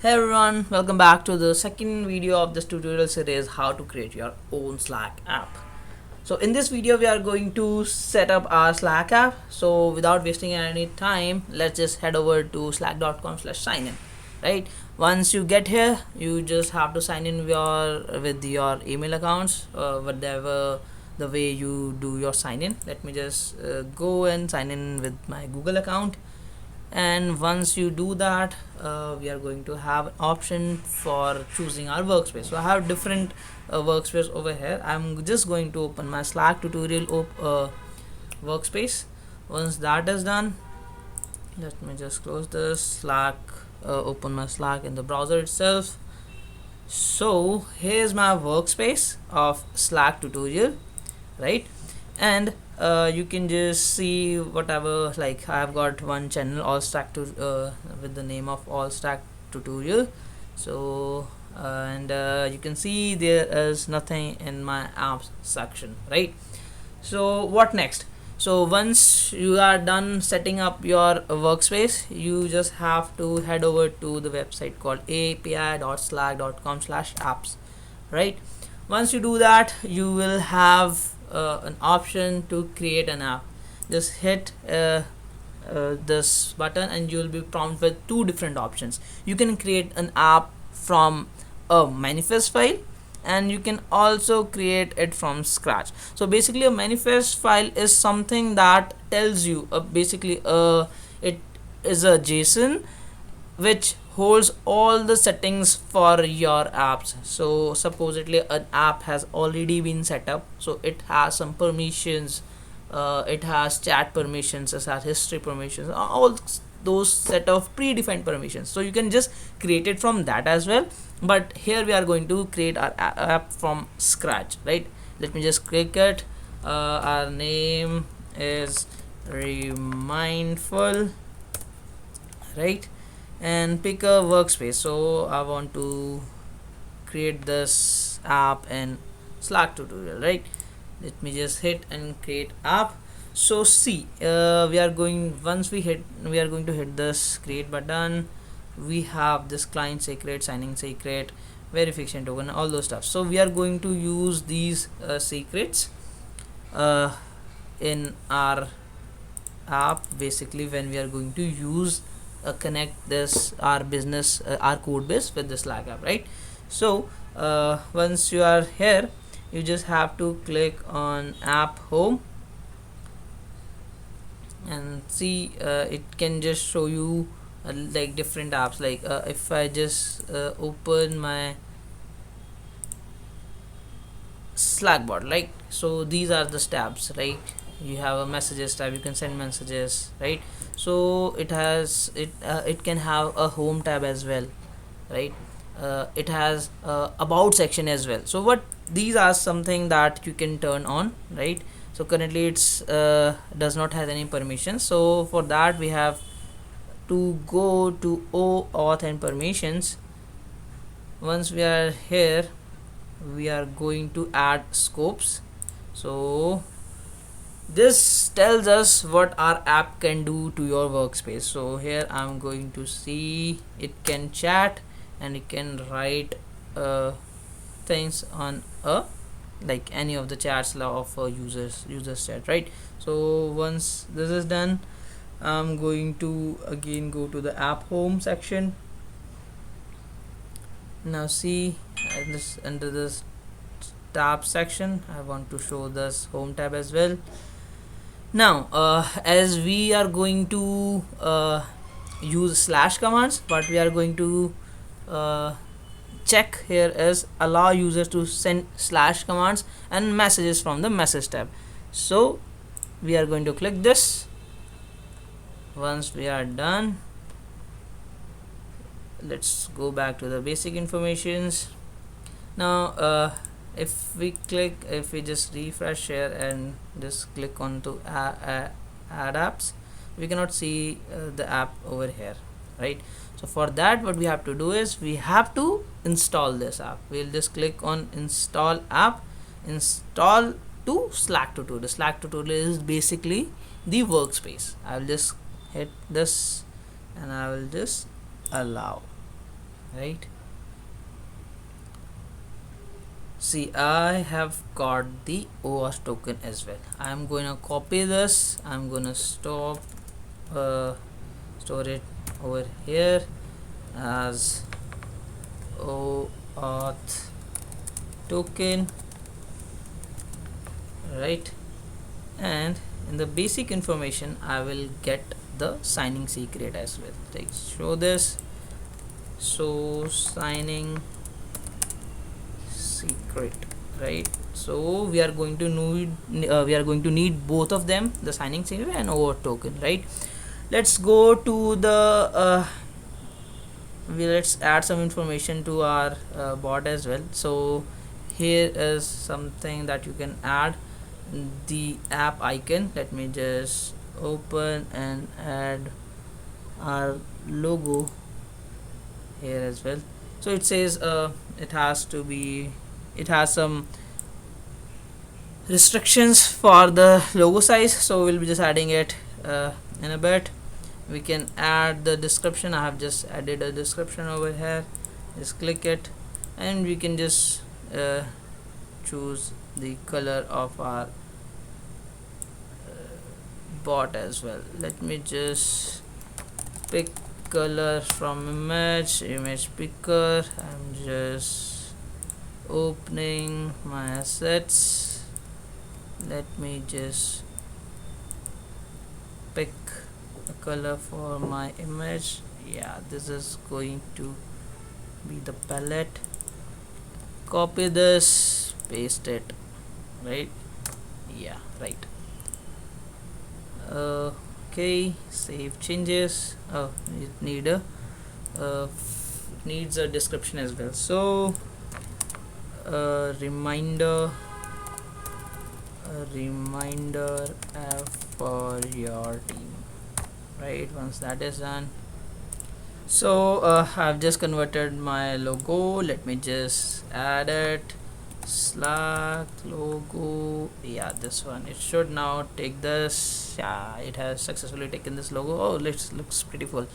Hey everyone, welcome back to the second video of this tutorial series, how to create your own Slack app. So in this video we are going to set up our Slack app. So without wasting any time, let's just head over to slack.com/signin. Right, once you get here, you just have to sign in with your email accounts, whatever the way you do your sign in. Let me just go and sign in with my Google account. And once you do that, we are going to have an option for choosing our workspace. So I have different workspace over here. I'm just going to open my Slack tutorial workspace. Once that is done, let me just close this Slack, open my Slack in the browser itself. So here's my workspace of Slack tutorial, right? And you can just see whatever, like I've got one channel, all stack to with the name of all stack tutorial. So you can see there is nothing in my apps section, right? So what next? So once you are done setting up your workspace, you just have to head over to the website called api.slack.com/apps, right? Once you do that, you will have an option to create an app. Just hit this button and you will be prompted with two different options. You can create an app from a manifest file, and you can also create it from scratch. So basically a manifest file is something that tells you it is a JSON which holds all the settings for your apps. So supposedly an app has already been set up, so it has some permissions, it has chat permissions, it has history permissions, all those set of predefined permissions. So you can just create it from that as well, but here we are going to create our app from scratch, right? Let me just click it. Our name is Remindful, right? And pick a workspace. So I want to create this app in Slack tutorial, right? Let me just hit and create app. So see, we are going to hit this create button. We have this client secret, signing secret, verification token, all those stuff. So we are going to use these secrets in our app, basically when we are going to use connect this our business our code base with the Slack app, right? So once you are here, you just have to click on app home and see, it can just show you like different apps. Like if I just open my Slack bot, like, so these are the tabs, right? You have a messages tab, you can send messages, right? So it can have a home tab as well, right? It has about section as well. So what these are something that you can turn on, right? So currently it's does not have any permission. So for that we have to go to OAuth and permissions. Once we are here, we are going to add scopes. So this tells us what our app can do to your workspace. So here I'm going to see it can chat and it can write things on like any of the chats of users chat, right? So once this is done, I'm going to again go to the app home section. Now see, under this tab section, I want to show this home tab as well. Now as we are going to use slash commands, what we are going to check here is allow users to send slash commands and messages from the message tab. So we are going to click this. Once we are done, let's go back to the basic informations. Now if we just refresh here and just click on to add apps, we cannot see the app over here, right? So for that, what we have to do is we have to install this app. We'll just click on install app, install to Slack tutorial. The Slack tutorial is basically the workspace. I will just hit this and I will just allow. right? See, I have got the OAuth token as well. I'm going to copy this. I'm going to uh, store it over here as OAuth token, right? And in the basic information I will get the signing secret as well. Like, show this, so signing secret, right? So we are going to need both of them, the signing secret and OAuth token, right? Let's go to the let's add some information to our bot as well. So here is something that you can add, the app icon. Let me just open and add our logo here as well. So it says it has some restrictions for the logo size, so we'll be just adding it in a bit. We can add the description. I have just added a description over here. Just click it and we can just choose the color of our bot as well. Let me just pick color from image picker. I'm just opening my assets. Let me just pick a color for my image. Yeah, this is going to be the palette. Copy this, paste it, right? Yeah, right. Okay, save changes. Oh, it needs a description as well. So reminder app for your team, right? Once that is done, so I've just converted my logo. Let me just add it, Slack logo. Yeah, this one. It should now take this. Yeah, it has successfully taken this logo. Oh, looks pretty full.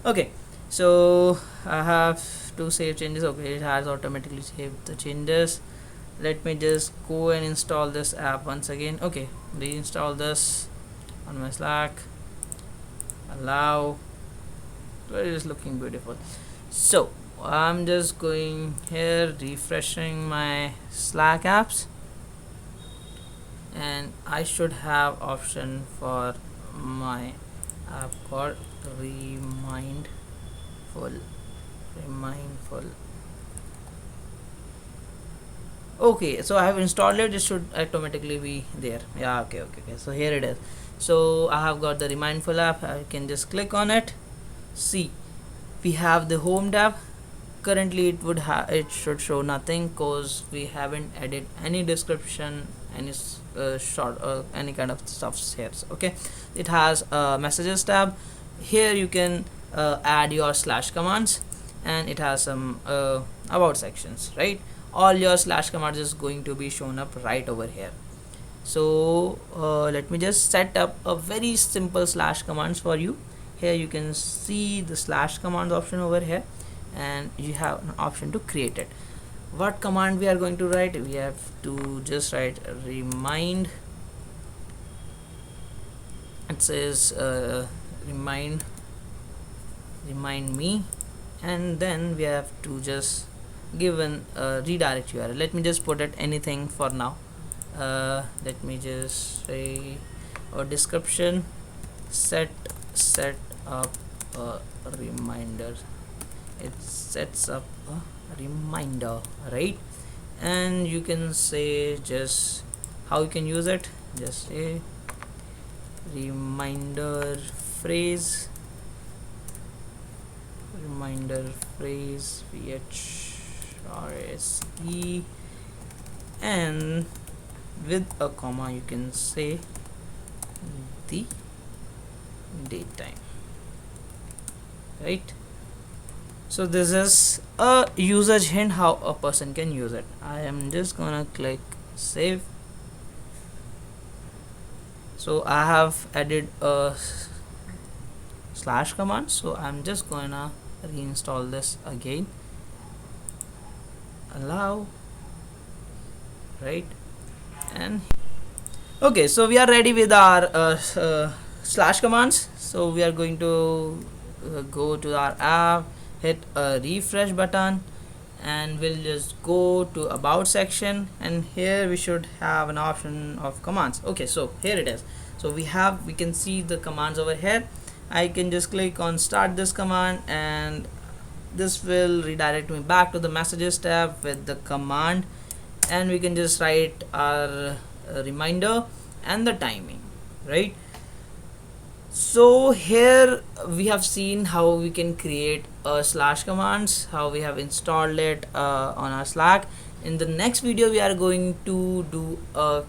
Okay, so I have to save changes. Okay, it has automatically saved the changes. Let me just go and install this app once again. Okay, reinstall this on my Slack. Allow. It is looking beautiful. So I'm just going here, refreshing my Slack apps, and I should have option for my app called remindful. Okay, so I have installed it. It should automatically be there. Yeah, okay. So here it is. So I have got the remindful app. I can just click on it. See, we have the home tab. Currently it should show nothing because we haven't added any description, any short any kind of stuff here. Okay, it has a messages tab. Here you can add your slash commands, and it has some about sections, right? All your slash commands is going to be shown up right over here. So let me just set up a very simple slash commands for you. Here you can see the slash command option over here, and you have an option to create it. What command we are going to write? We have to just write remind. It says remind me, and then we have to just give an redirect URL. Let me just put it anything for now. Let me just say a description, set up a reminder. It sets up a reminder, right? And you can say just how you can use it. Just say reminder phrase VHRSE, and with a comma you can say the date time, right? So this is a usage hint how a person can use it. I am just gonna click save. So I have added a slash command, so I'm just gonna reinstall this again. allow, right? And okay, so we are ready with our slash commands. So we are going to go to our app, hit a refresh button, and we'll just go to about section, and here we should have an option of commands. Okay, so here it is. So we can see the commands over here. I can just click on start this command, and this will redirect me back to the messages tab with the command, and we can just write our reminder and the timing, right? So here we have seen how we can create a slash commands, how we have installed it on our Slack. In the next video we are going to do a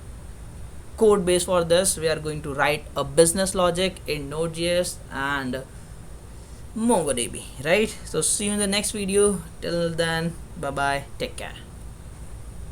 code base for this. We are going to write a business logic in Node.js and MongoDB, right? So see you in the next video. Till then, bye bye, take care.